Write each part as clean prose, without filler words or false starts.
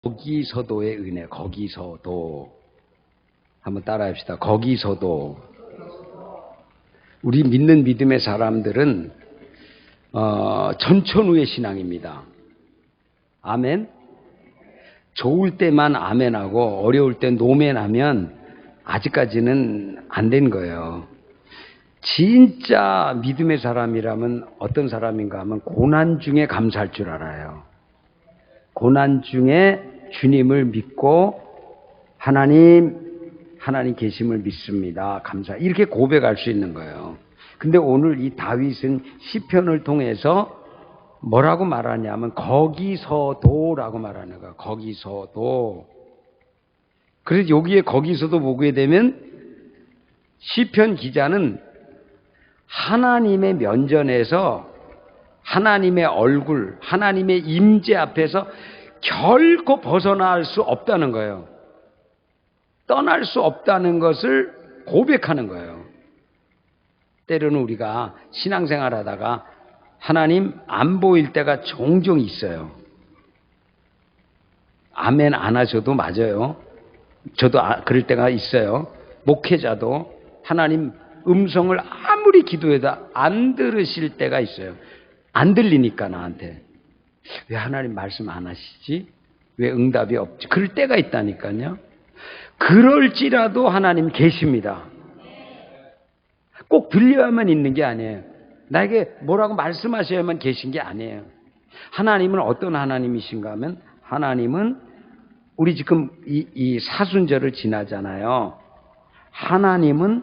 거기서도의 은혜, 거기서도. 한번 따라합시다. 거기서도. 우리 믿는 믿음의 사람들은 전천후의 신앙입니다. 아멘. 좋을 때만 아멘하고 어려울 때 노멘하면 아직까지는 안 된 거예요. 진짜 믿음의 사람이라면 어떤 사람인가 하면 고난 중에 감사할 줄 알아요. 고난 중에 주님을 믿고 하나님 계심을 믿습니다. 감사. 이렇게 고백할 수 있는 거예요. 근데 오늘 이 다윗은 시편을 통해서 뭐라고 말하냐면 거기서도라고 말하는 거예요. 거기서도. 그래서 여기에 거기서도 보게 되면 시편 기자는 하나님의 면전에서 하나님의 얼굴, 하나님의 임재 앞에서 결코 벗어날 수 없다는 거예요. 떠날 수 없다는 것을 고백하는 거예요. 때로는 우리가 신앙생활 하다가 하나님 안 보일 때가 종종 있어요. 아멘 안 하셔도 맞아요. 저도 그럴 때가 있어요. 목회자도 하나님 음성을 아무리 기도해도 안 들으실 때가 있어요. 안 들리니까 나한테. 왜 하나님 말씀 안 하시지? 왜 응답이 없지? 그럴 때가 있다니까요. 그럴지라도 하나님 계십니다. 꼭 들려야만 있는 게 아니에요. 나에게 뭐라고 말씀하셔야만 계신 게 아니에요. 하나님은 어떤 하나님이신가 하면 하나님은 우리 지금 이 사순절을 지나잖아요. 하나님이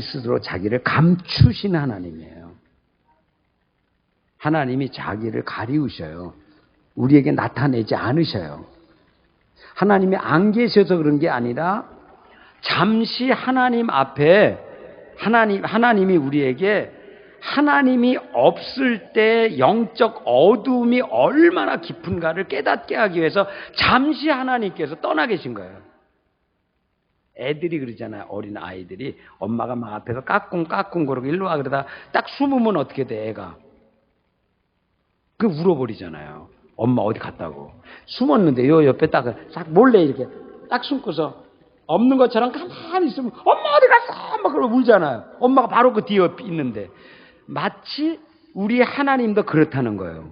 스스로 자기를 감추신 하나님이에요. 하나님이 자기를 가리우셔요. 우리에게 나타내지 않으셔요. 하나님이 안 계셔서 그런 게 아니라 잠시 하나님 앞에 하나님이 우리에게 하나님이 없을 때 영적 어둠이 얼마나 깊은가를 깨닫게 하기 위해서 잠시 하나님께서 떠나 계신 거예요. 애들이 그러잖아요. 어린 아이들이 엄마가 막 앞에서 까꿍 그러고 일로 와 그러다 딱 숨으면 어떻게 돼 애가? 그 울어버리잖아요. 엄마 어디 갔다고. 숨었는데 요 옆에 딱 몰래 이렇게 딱 숨고서 없는 것처럼 가만히 있으면 엄마 어디 갔어? 막 그러고 울잖아요. 엄마가 바로 그 뒤에 있는데. 마치 우리 하나님도 그렇다는 거예요.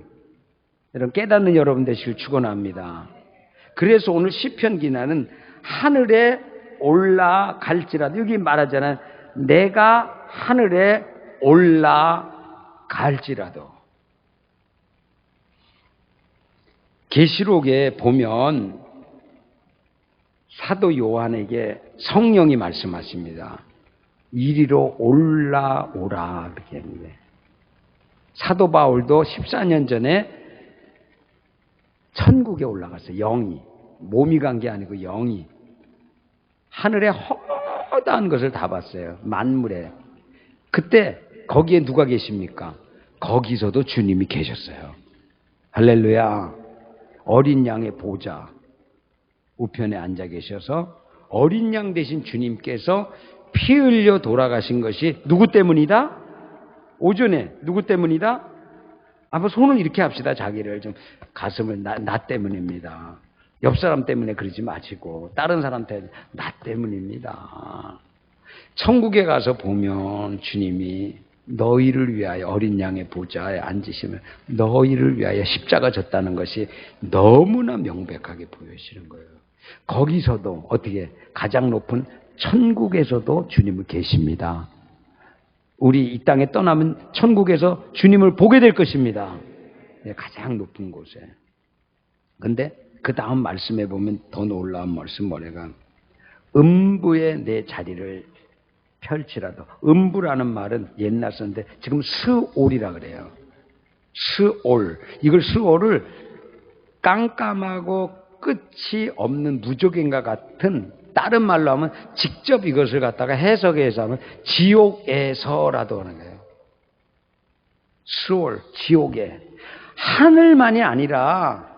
여러분 깨닫는 여러분 되시길 축원합니다. 그래서 오늘 시편 기자는 하늘에 올라갈지라도 여기 말하잖아요. 내가 하늘에 올라갈지라도. 계시록에 보면 사도 요한에게 성령이 말씀하십니다. 이리로 올라오라 이렇게 했는데 사도 바울도 14년 전에 천국에 올라갔어요. 영이. 몸이 간 게 아니고 영이. 하늘에 허다한 것을 다 봤어요. 만물에. 그때 거기에 누가 계십니까? 거기서도 주님이 계셨어요. 할렐루야. 어린 양의 보좌 우편에 앉아 계셔서 어린 양 되신 주님께서 피 흘려 돌아가신 것이 누구 때문이다? 오전에 누구 때문이다? 한번 손을 이렇게 합시다. 자기를 좀 가슴을 나 때문입니다. 옆 사람 때문에 그러지 마시고 다른 사람한테 나 때문입니다. 천국에 가서 보면 주님이 너희를 위하여 어린 양의 보좌에 앉으시면 너희를 위하여 십자가 졌다는 것이 너무나 명백하게 보여지는 거예요. 거기서도 어떻게 가장 높은 천국에서도 주님은 계십니다. 우리 이 땅에 떠나면 천국에서 주님을 보게 될 것입니다. 가장 높은 곳에. 근데 그 다음 말씀에 보면 더 놀라운 말씀 뭐래가 음부에 내 자리를 펼치라도. 음부라는 말은 옛날 썼는데 지금 스올이라 그래요. 스올. 이걸 스올을 깜깜하고 끝이 없는 무적인과 같은 다른 말로 하면 직접 이것을 갖다가 해석해서 하면 지옥에서라도 하는 거예요. 스올, 지옥에. 하늘만이 아니라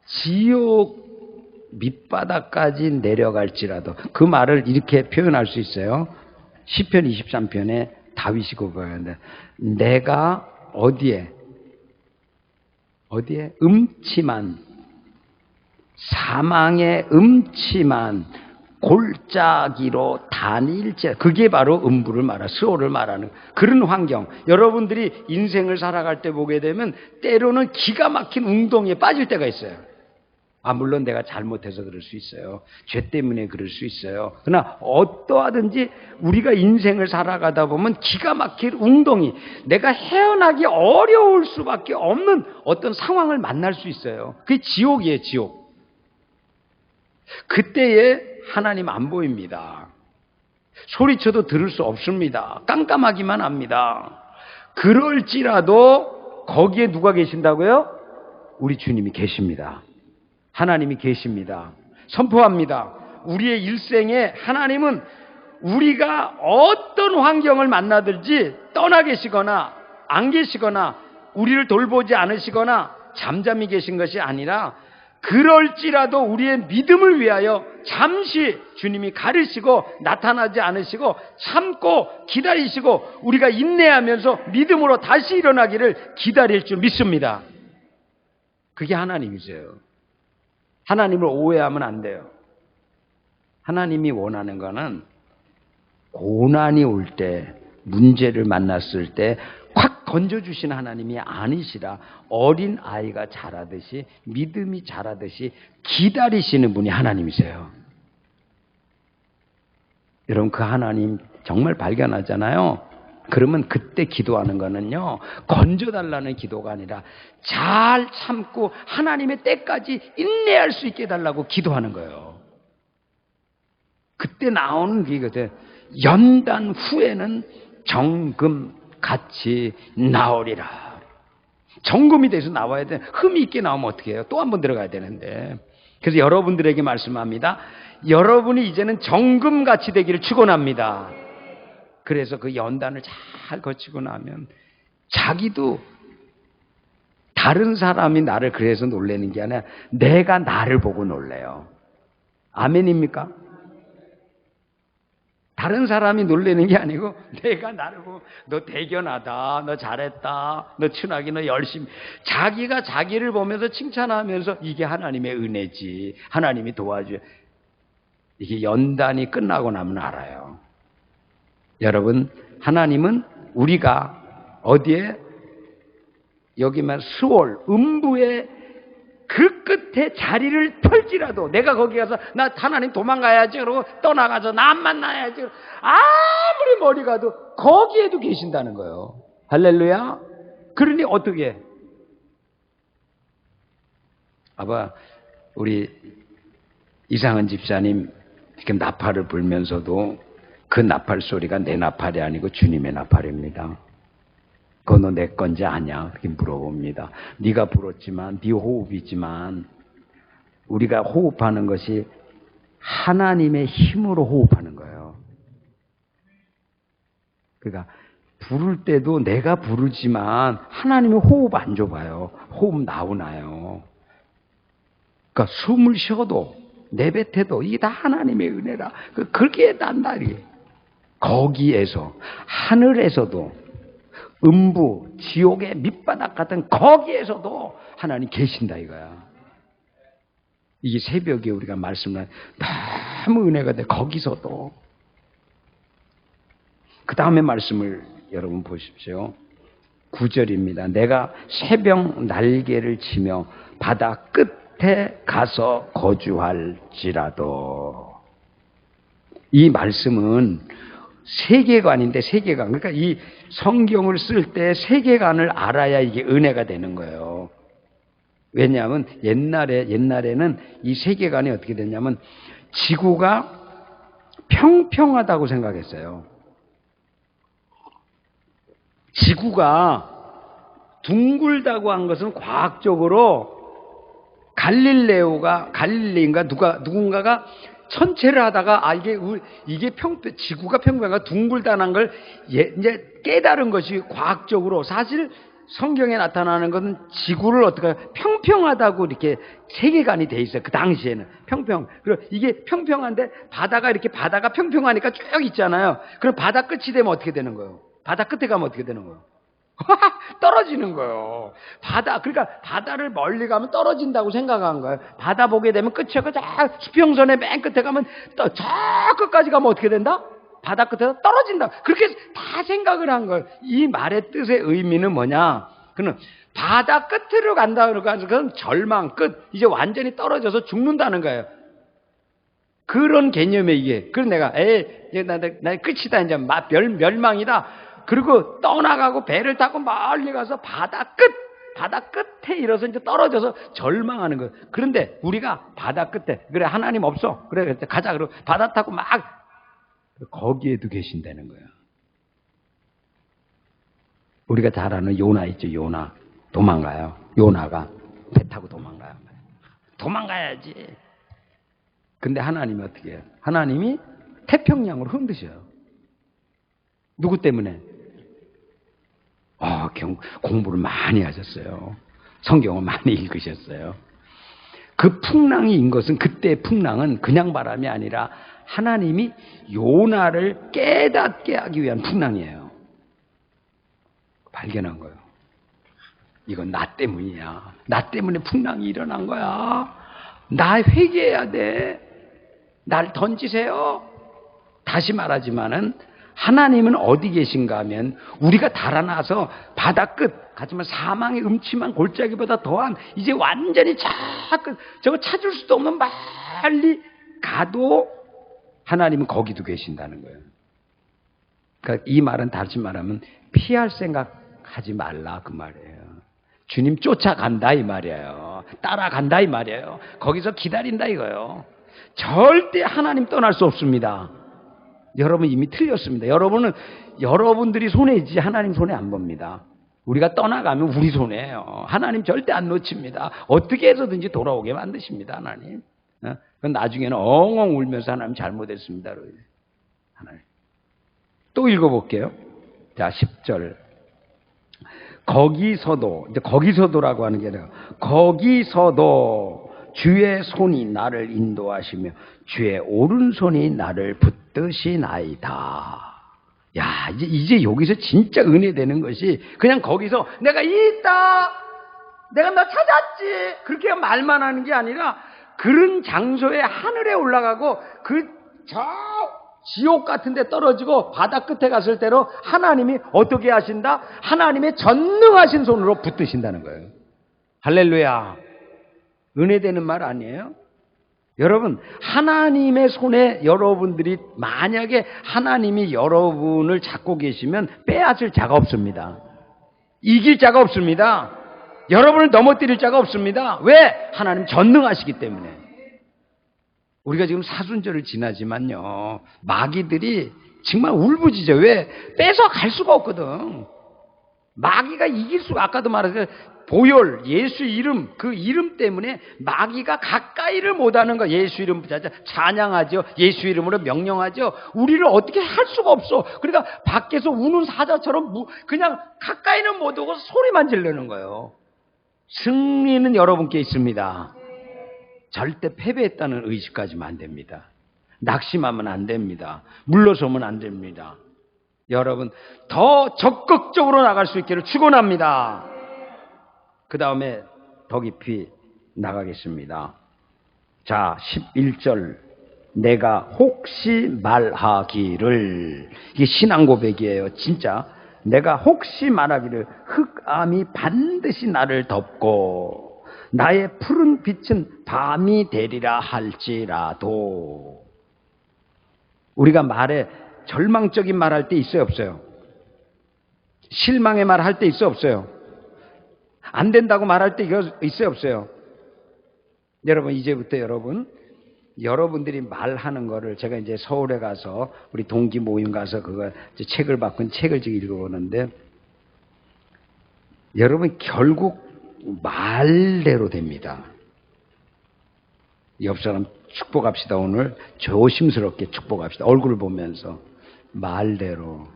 지옥 밑바닥까지 내려갈지라도. 그 말을 이렇게 표현할 수 있어요. 시편 23편에 다윗이 고백하는데 내가 어디에 어디에? 음침한, 사망의 음침한 골짜기로 다닐지, 그게 바로 음부를 말하는, 스올을 말하는 그런 환경. 여러분들이 인생을 살아갈 때 보게 되면 때로는 기가 막힌 웅덩이에 빠질 때가 있어요. 물론 내가 잘못해서 그럴 수 있어요. 죄 때문에 그럴 수 있어요. 그러나 어떠하든지 우리가 인생을 살아가다 보면 기가 막힐 웅덩이, 내가 헤어나기 어려울 수밖에 없는 어떤 상황을 만날 수 있어요. 그게 지옥이에요, 지옥. 그때에 하나님 안 보입니다. 소리쳐도 들을 수 없습니다. 깜깜하기만 합니다. 그럴지라도 거기에 누가 계신다고요? 우리 주님이 계십니다. 하나님이 계십니다. 선포합니다. 우리의 일생에 하나님은 우리가 어떤 환경을 만나든지 떠나 계시거나 안 계시거나 우리를 돌보지 않으시거나 잠잠히 계신 것이 아니라 그럴지라도 우리의 믿음을 위하여 잠시 주님이 가르시고 나타나지 않으시고 참고 기다리시고 우리가 인내하면서 믿음으로 다시 일어나기를 기다릴 줄 믿습니다. 그게 하나님이세요. 하나님을 오해하면 안 돼요. 하나님이 원하는 거는 고난이 올 때, 문제를 만났을 때 확 건져주신 하나님이 아니시라 어린 아이가 자라듯이 믿음이 자라듯이 기다리시는 분이 하나님이세요. 여러분 그 하나님 정말 발견하잖아요. 그러면 그때 기도하는 거는요, 건져달라는 기도가 아니라 잘 참고 하나님의 때까지 인내할 수 있게 해달라고 기도하는 거예요. 그때 나오는 게 연단 후에는 정금같이 나오리라. 정금이 돼서 나와야 돼. 흠이 있게 나오면 어떻게 해요? 또 한 번 들어가야 되는데. 그래서 여러분들에게 말씀합니다. 여러분이 이제는 정금같이 되기를 축원합니다. 그래서 그 연단을 잘 거치고 나면 자기도 다른 사람이 나를 그래서 놀라는 게 아니라 내가 나를 보고 놀래요. 아멘입니까? 다른 사람이 놀라는 게 아니고 내가 나를 보고 너 대견하다, 너 잘했다, 너 친하게, 너 열심히. 자기가 자기를 보면서 칭찬하면서 이게 하나님의 은혜지, 하나님이 도와줘요. 이게 연단이 끝나고 나면 알아요. 여러분, 하나님은 우리가 어디에? 여기만 스올, 음부의 그 끝에 자리를 펼지라도 내가 거기 가서 나 하나님 도망가야지 그러고 떠나가서 나 안 만나야지 아무리 멀리 가도 거기에도 계신다는 거예요. 할렐루야. 그러니 어떻게? 아빠 우리 이상은 집사님 이렇게 나팔을 불면서도 그 나팔 소리가 내 나팔이 아니고 주님의 나팔입니다. 그거 너 내 건지 아냐? 그렇게 물어봅니다. 네가 불었지만 네 호흡이지만 우리가 호흡하는 것이 하나님의 힘으로 호흡하는 거예요. 그러니까 부를 때도 내가 부르지만 하나님이 호흡 안 줘봐요. 호흡 나오나요? 그러니까 숨을 쉬어도 내뱉어도 이게 다 하나님의 은혜라. 그렇게 난다. 거기에서 하늘에서도 음부 지옥의 밑바닥 같은 거기에서도 하나님 계신다 이거야. 이게 새벽에 우리가 말씀을 너무 은혜가 돼. 거기서도 그 다음에 말씀을 여러분 보십시오. 9절입니다. 내가 새벽 날개를 치며 바다 끝에 가서 거주할지라도. 이 말씀은 세계관인데 세계관. 그러니까 이 성경을 쓸 때 세계관을 알아야 이게 은혜가 되는 거예요. 왜냐하면 옛날에는 이 세계관이 어떻게 됐냐면 지구가 평평하다고 생각했어요. 지구가 둥글다고 한 것은 과학적으로 갈릴레인가 누군가가 천체를 하다가 이게 지구가 평평하가 둥글다는 걸 이제 깨달은 것이 과학적으로. 사실 성경에 나타나는 것은 지구를 어떻게 평평하다고 이렇게 세계관이 돼 있어요. 그 당시에는 그리고 이게 평평한데 바다가 평평하니까 쭉 있잖아요. 그럼 바다 끝이 되면 어떻게 되는 거예요? 바다 끝에 가면 어떻게 되는 거예요? 떨어지는 거예요. 그러니까 바다를 멀리 가면 떨어진다고 생각한 거예요. 바다 보게 되면 끝이야. 수평선의 맨 끝에 가면 저 끝까지 가면 어떻게 된다? 바다 끝에서 떨어진다. 그렇게 다 생각을 한 거예요. 이 말의 뜻의 의미는 뭐냐? 그는 바다 끝으로 간다 그러니까 그건 절망 끝. 이제 완전히 떨어져서 죽는다는 거예요. 그런 개념의 이게. 그래서 내가 나 끝이다 이제 멸망이다. 그리고 떠나가고 배를 타고 멀리 가서 바다 끝에 이뤄서 이제 떨어져서 절망하는 거예요. 그런데 우리가 바다 끝에 그래 하나님 없어. 그래 가자. 그러고 바다 타고 막 거기에도 계신다는 거예요. 우리가 잘 아는 요나 있죠. 요나 도망가요. 요나가 배 타고 도망가요. 도망가야지. 근데 하나님이 어떻게 해요? 하나님이 태평양으로 흔드셔요. 누구 때문에? 공부를 많이 하셨어요. 성경을 많이 읽으셨어요. 그 풍랑이 인 것은 그때의 풍랑은 그냥 바람이 아니라 하나님이 요나를 깨닫게 하기 위한 풍랑이에요. 발견한 거예요. 이건 나 때문이야. 나 때문에 풍랑이 일어난 거야. 나 회개해야 돼. 날 던지세요. 다시 말하지만은 하나님은 어디 계신가 하면 우리가 달아나서 바다 끝 하지만 사망의 음침한 골짜기보다 더한 이제 완전히 저거 찾을 수도 없는 멀리 가도 하나님은 거기도 계신다는 거예요. 그러니까 이 말은 다시 말하면 피할 생각하지 말라 그 말이에요. 주님 쫓아간다 이 말이에요. 따라간다 이 말이에요. 거기서 기다린다 이거예요. 절대 하나님 떠날 수 없습니다. 여러분 이미 틀렸습니다. 여러분들이 손해지 하나님 손해 안 봅니다. 우리가 떠나가면 우리 손해예요. 하나님 절대 안 놓칩니다. 어떻게 해서든지 돌아오게 만드십니다. 하나님. 그건 나중에는 엉엉 울면서 하나님 잘못했습니다. 하나님. 또 읽어볼게요. 자 10절. 거기서도라고 하는 게 아니라 거기서도 주의 손이 나를 인도하시며 주의 오른손이 나를 붙드시나이다. 야, 이제 여기서 진짜 은혜되는 것이 그냥 거기서 내가 있다. 내가 너 찾았지. 그렇게 말만 하는 게 아니라 그런 장소에 하늘에 올라가고 저 지옥 같은 데 떨어지고 바다 끝에 갔을 때로 하나님이 어떻게 하신다? 하나님의 전능하신 손으로 붙드신다는 거예요. 할렐루야. 은혜되는 말 아니에요? 여러분, 하나님의 손에 여러분들이 만약에 하나님이 여러분을 잡고 계시면 빼앗을 자가 없습니다. 이길 자가 없습니다. 여러분을 넘어뜨릴 자가 없습니다. 왜? 하나님 전능하시기 때문에. 우리가 지금 사순절을 지나지만요. 마귀들이 정말 울부짖어요. 왜? 뺏어 갈 수가 없거든. 마귀가 이길 수가 아까도 말했어요. 보혈, 예수 이름, 그 이름 때문에 마귀가 가까이를 못하는 거. 예수 이름 찬양하죠. 예수 이름으로 명령하죠. 우리를 어떻게 할 수가 없어. 그러니까 밖에서 우는 사자처럼 그냥 가까이는 못 오고 소리만 지르는 거예요. 승리는 여러분께 있습니다. 절대 패배했다는 의식 가지면 안 됩니다. 낙심하면 안 됩니다. 물러서면 안 됩니다. 여러분 더 적극적으로 나갈 수 있기를 축원합니다. 그 다음에 더 깊이 나가겠습니다. 자 11절 내가 혹시 말하기를 이게 신앙 고백이에요. 진짜 내가 혹시 말하기를 흑암이 반드시 나를 덮고 나의 푸른 빛은 밤이 되리라 할지라도 우리가 절망적인 말 할 때 있어요 없어요? 실망의 말 할 때 있어요 없어요? 안 된다고 말할 때 있어요 없어요? 여러분 이제부터 여러분들이 말하는 거를 제가 이제 서울에 가서 우리 동기 모임 가서 그거 책을 바꾼 책을 지금 읽어보는데 여러분 결국 말대로 됩니다. 옆 사람 축복합시다. 오늘 조심스럽게 축복합시다. 얼굴을 보면서 말대로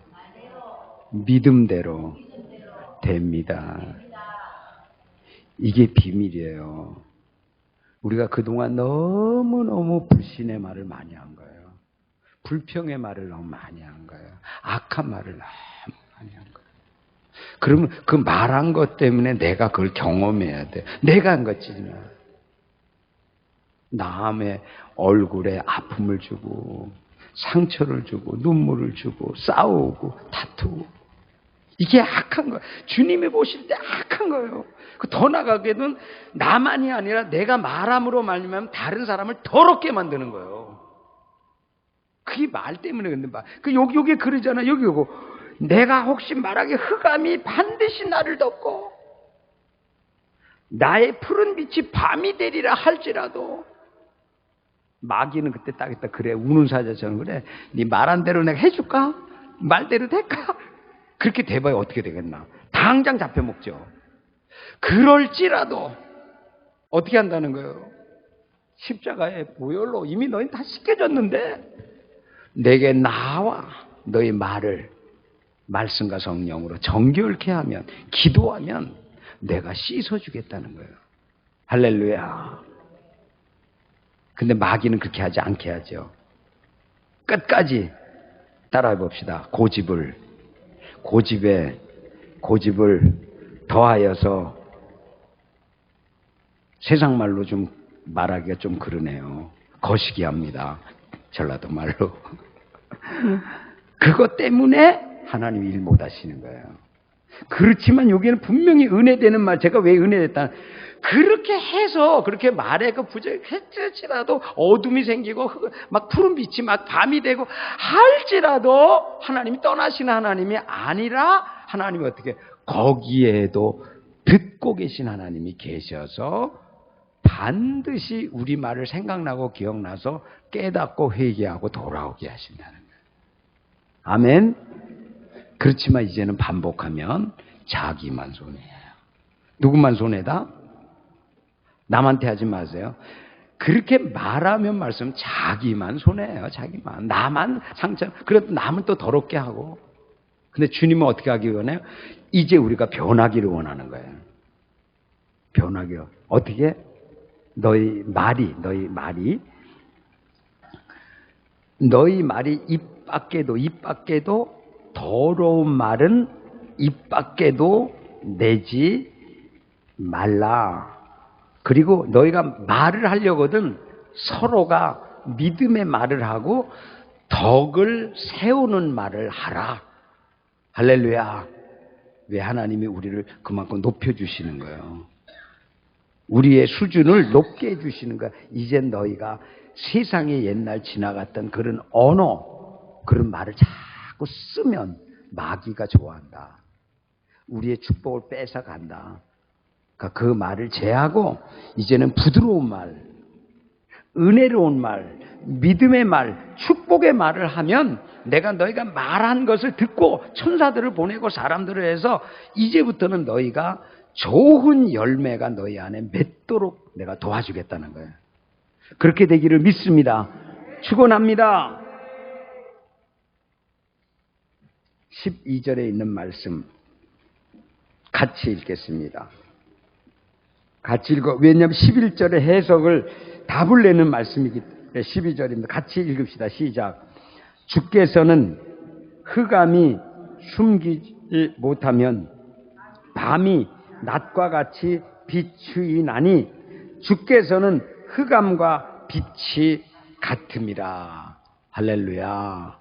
믿음대로 됩니다. 이게 비밀이에요. 우리가 그동안 너무너무 불신의 말을 많이 한 거예요. 불평의 말을 너무 많이 한 거예요. 악한 말을 너무 많이 한 거예요. 그러면 그 말한 것 때문에 내가 그걸 경험해야 돼. 내가 한 거지. 남의 얼굴에 아픔을 주고 상처를 주고 눈물을 주고 싸우고 다투고 이게 악한 거예요. 주님이 보실 때 악한 거예요. 더 나가게는 나만이 아니라 내가 말함으로 말미암아 다른 사람을 더럽게 만드는 거예요. 그게 말 때문에 근데 여기 그러잖아. 여기 오고 내가 혹시 말하기 흑암이 반드시 나를 덮고 나의 푸른 빛이 밤이 되리라 할지라도 마귀는 그때 딱 있다. 그래 우는 사자처럼 그래. 네 말한 대로 내가 해줄까? 말대로 될까? 그렇게 돼봐야 어떻게 되겠나? 당장 잡혀먹죠. 그럴지라도 어떻게 한다는 거예요? 십자가의 보혈로 이미 너희는 다 씻겨졌는데 내게 나와 너희 말을 말씀과 성령으로 정결케 하면 기도하면 내가 씻어주겠다는 거예요. 할렐루야. 근데 마귀는 그렇게 하지 않게 하죠. 끝까지 따라해 봅시다. 고집을 더하여서 세상 말로 좀 말하기가 좀 그러네요. 거시기 합니다. 전라도 말로. 그것 때문에 하나님이 일 못 하시는 거예요. 그렇지만 여기는 분명히 은혜되는 말, 제가 왜 은혜됐다. 그렇게 해서, 그렇게 말에 그 부족했을지라도 어둠이 생기고, 막 푸른 빛이 막 밤이 되고, 할지라도 하나님이 떠나시는 하나님이 아니라, 하나님이 어떻게, 거기에도 듣고 계신 하나님이 계셔서, 반드시 우리 말을 생각나고 기억나서 깨닫고 회개하고 돌아오게 하신다는 거예요. 아멘. 그렇지만 이제는 반복하면 자기만 손해예요. 누구만 손해다? 남한테 하지 마세요. 그렇게 말하면 말씀 자기만 손해예요. 자기만. 나만 상처. 그래도 남은 또 더럽게 하고. 근데 주님은 어떻게 하기 원해요? 이제 우리가 변하기를 원하는 거예요. 변하기를. 어떻게? 너희 말이 입 밖에도 더러운 말은 입 밖에도 내지 말라. 그리고 너희가 말을 하려거든 서로가 믿음의 말을 하고 덕을 세우는 말을 하라. 할렐루야. 왜 하나님이 우리를 그만큼 높여주시는 거예요. 우리의 수준을 높게 해주시는 거야. 이제 너희가 세상에 옛날 지나갔던 그런 언어, 그런 말을 자꾸 쓰면 마귀가 좋아한다. 우리의 축복을 뺏어간다. 그러니까 그 말을 제하고 이제는 부드러운 말, 은혜로운 말, 믿음의 말, 축복의 말을 하면 내가 너희가 말한 것을 듣고 천사들을 보내고 사람들을 해서 이제부터는 너희가 좋은 열매가 너희 안에 맺도록 내가 도와주겠다는 거예요. 그렇게 되기를 믿습니다. 축원합니다. 12절에 있는 말씀 같이 읽겠습니다. 같이 읽어. 왜냐하면 11절의 해석을 답을 내는 말씀이기 때문에 12절입니다. 같이 읽읍시다. 시작. 주께서는 흑암이 숨기지 못하면 밤이 낮과 같이 비추이나니 주께서는 흑암과 빛이 같음이라. 할렐루야.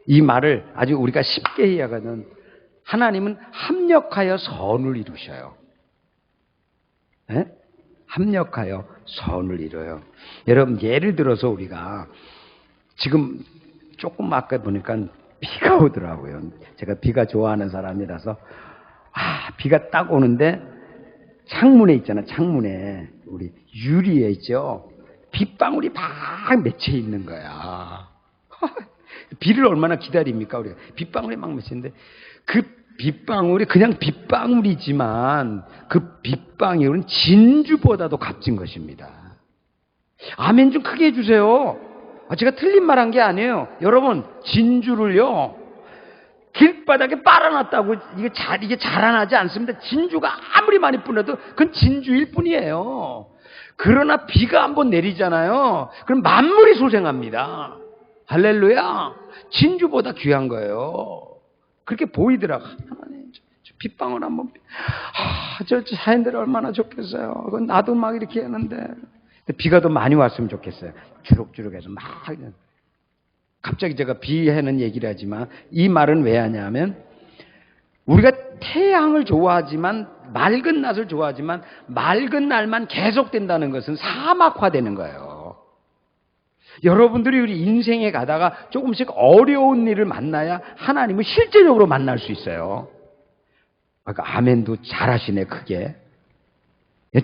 이 말을 아주 우리가 쉽게 이해하거든. 하나님은 합력하여 선을 이루셔요. 네? 합력하여 선을 이뤄요. 여러분 예를 들어서 우리가 지금 조금 아까 보니까 비가 오더라고요. 제가 비가 좋아하는 사람이라서 비가 딱 오는데 창문에 있잖아. 창문에 우리 유리에 있죠. 빗방울이 막 맺혀 있는 거야. 비를 얼마나 기다립니까 우리가. 빗방울이 막 맺히는데 그 빗방울이 그냥 빗방울이지만 그 빗방울은 진주보다도 값진 것입니다. 아멘 좀 크게 해주세요. 제가 틀린 말 한 게 아니에요. 여러분 진주를요 길바닥에 빨아놨다고 이게 자라나지 않습니다. 진주가 아무리 많이 뿌려도 그건 진주일 뿐이에요. 그러나 비가 한번 내리잖아요. 그럼 만물이 소생합니다. 할렐루야. 진주보다 귀한 거예요. 그렇게 보이더라고. 하나님 빗방울 한번, 저 자연들이 얼마나 좋겠어요. 그건 나도 막 이렇게 했는데. 비가 더 많이 왔으면 좋겠어요. 주룩주룩해서 막. 갑자기 제가 비해는 얘기를 하지만 이 말은 왜 하냐면 우리가 태양을 좋아하지만 맑은 낮을 좋아하지만 맑은 날만 계속된다는 것은 사막화되는 거예요. 여러분들이 우리 인생에 가다가 조금씩 어려운 일을 만나야 하나님을 실제적으로 만날 수 있어요. 그러니까 아멘도 잘하시네 크게.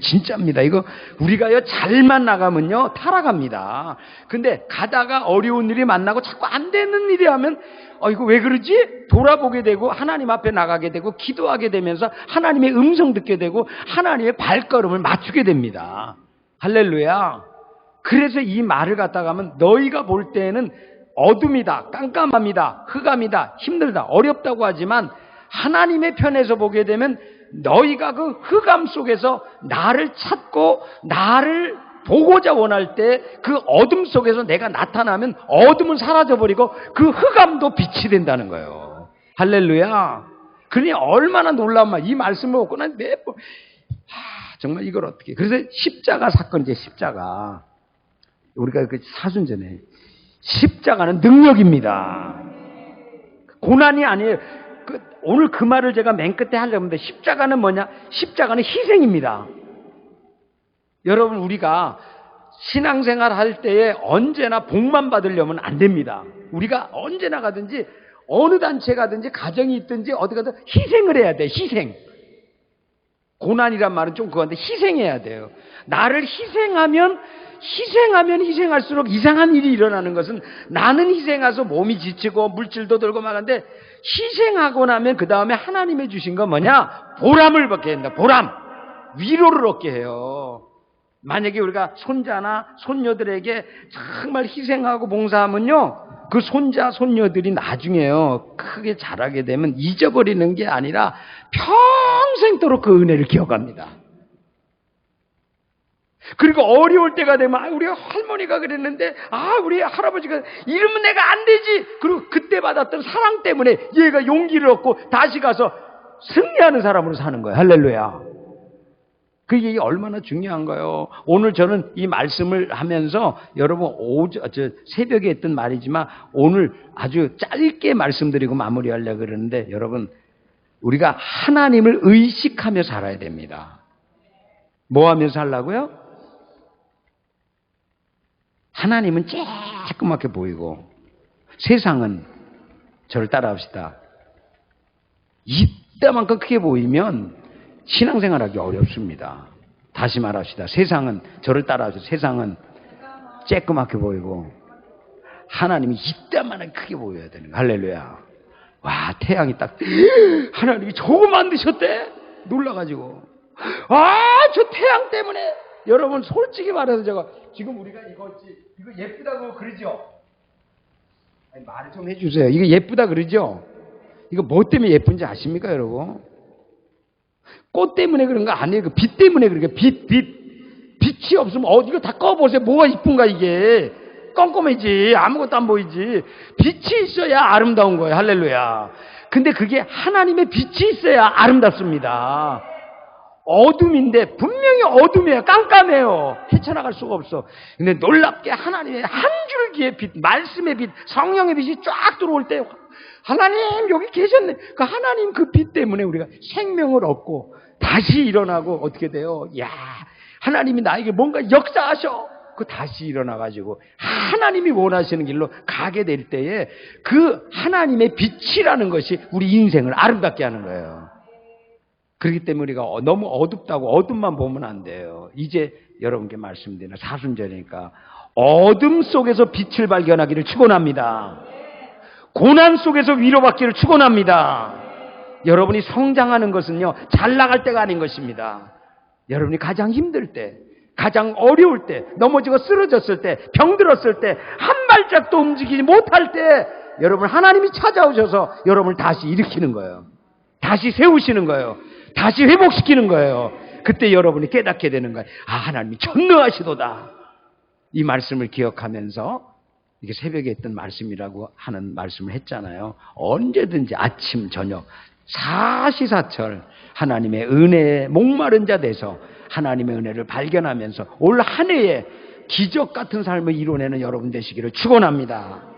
진짜입니다. 이거 우리가요 잘만 나가면요 타락합니다. 근데 가다가 어려운 일이 만나고 자꾸 안 되는 일이 하면 이거 왜 그러지? 돌아보게 되고 하나님 앞에 나가게 되고 기도하게 되면서 하나님의 음성 듣게 되고 하나님의 발걸음을 맞추게 됩니다. 할렐루야. 그래서 이 말을 갖다가 하면 너희가 볼 때에는 어둠이다, 깜깜합니다, 흑암이다, 힘들다, 어렵다고 하지만 하나님의 편에서 보게 되면 너희가 그 흑암 속에서 나를 찾고 나를 보고자 원할 때 그 어둠 속에서 내가 나타나면 어둠은 사라져버리고 그 흑암도 빛이 된다는 거예요. 할렐루야. 그러니 얼마나 놀라운 말. 이 말씀을 먹고 난 매번 정말 이걸 어떻게. 그래서 십자가 사건이지. 십자가. 우리가 그 사순전에 십자가는 능력입니다. 고난이 아니에요. 오늘 그 말을 제가 맨 끝에 하려고 했는데 십자가는 뭐냐? 십자가는 희생입니다. 여러분 우리가 신앙생활 할 때에 언제나 복만 받으려면 안 됩니다. 우리가 언제나 가든지 어느 단체 가든지 가정이 있든지 어디 가든 희생을 해야 돼. 희생. 고난이란 말은 좀 그건데 희생해야 돼요. 나를 희생하면 희생할수록 이상한 일이 일어나는 것은 나는 희생해서 몸이 지치고 물질도 들고 말하는데 희생하고 나면 그 다음에 하나님이 주신 건 뭐냐? 보람을 받게 된다. 보람. 위로를 얻게 해요. 만약에 우리가 손자나 손녀들에게 정말 희생하고 봉사하면요. 그 손자, 손녀들이 나중에요. 크게 자라게 되면 잊어버리는 게 아니라 평생도록 그 은혜를 기억합니다. 그리고 어려울 때가 되면 우리 할머니가 그랬는데 우리 할아버지가 이러면 내가 안 되지. 그리고 그때 받았던 사랑 때문에 얘가 용기를 얻고 다시 가서 승리하는 사람으로 사는 거예요. 할렐루야. 그게 얼마나 중요한가요? 오늘 저는 이 말씀을 하면서 여러분 새벽에 했던 말이지만 오늘 아주 짧게 말씀드리고 마무리하려고 그러는데 여러분 우리가 하나님을 의식하며 살아야 됩니다. 뭐 하면서 살라고요? 하나님은 조그맣게 보이고 세상은 저를 따라합시다. 이따만큼 크게 보이면 신앙생활하기 어렵습니다. 다시 말합시다. 세상은 저를 따라합시다. 세상은 조그맣게 보이고 하나님이 이따만하게 크게 보여야 되는 거예요. 할렐루야. 와 태양이 딱 하나님이 저거 만드셨대? 놀라가지고 저 태양 때문에 여러분 솔직히 말해서 제가 지금 우리가 이거 예쁘다고 그러죠? 아니, 말을 좀 해주세요. 이거 예쁘다 그러죠? 이거 뭐 때문에 예쁜지 아십니까 여러분? 꽃 때문에 그런 거 아니에요. 그 빛 때문에 그런 거예요. 빛이 없으면 이거 다 꺼보세요. 뭐가 이쁜가 이게. 껌껌해지. 아무것도 안 보이지. 빛이 있어야 아름다운 거예요. 할렐루야. 근데 그게 하나님의 빛이 있어야 아름답습니다. 어둠인데 분명히 어둠이에요. 깜깜해요. 헤쳐나갈 수가 없어. 근데 놀랍게 하나님의 한 줄기의 빛, 말씀의 빛, 성령의 빛이 쫙 들어올 때 하나님 여기 계셨네. 그 하나님 그 빛 때문에 우리가 생명을 얻고 다시 일어나고 어떻게 돼요? 야, 하나님이 나에게 뭔가 역사하셔. 그 다시 일어나가지고 하나님이 원하시는 길로 가게 될 때에 그 하나님의 빛이라는 것이 우리 인생을 아름답게 하는 거예요. 그렇기 때문에 우리가 너무 어둡다고 어둠만 보면 안 돼요. 이제 여러분께 말씀드리는 사순절이니까 어둠 속에서 빛을 발견하기를 축원합니다. 고난 속에서 위로받기를 축원합니다. 여러분이 성장하는 것은요 잘 나갈 때가 아닌 것입니다. 여러분이 가장 힘들 때, 가장 어려울 때, 넘어지고 쓰러졌을 때, 병들었을 때, 한 발짝도 움직이지 못할 때 여러분 하나님이 찾아오셔서 여러분을 다시 일으키는 거예요. 다시 세우시는 거예요. 다시 회복시키는 거예요. 그때 여러분이 깨닫게 되는 거예요. 하나님이 전능하시도다. 이 말씀을 기억하면서 이게 새벽에 했던 말씀이라고 하는 말씀을 했잖아요. 언제든지 아침, 저녁 사시사철 하나님의 은혜에 목마른 자 돼서 하나님의 은혜를 발견하면서 올 한 해에 기적 같은 삶을 이뤄내는 여러분 되시기를 축원합니다.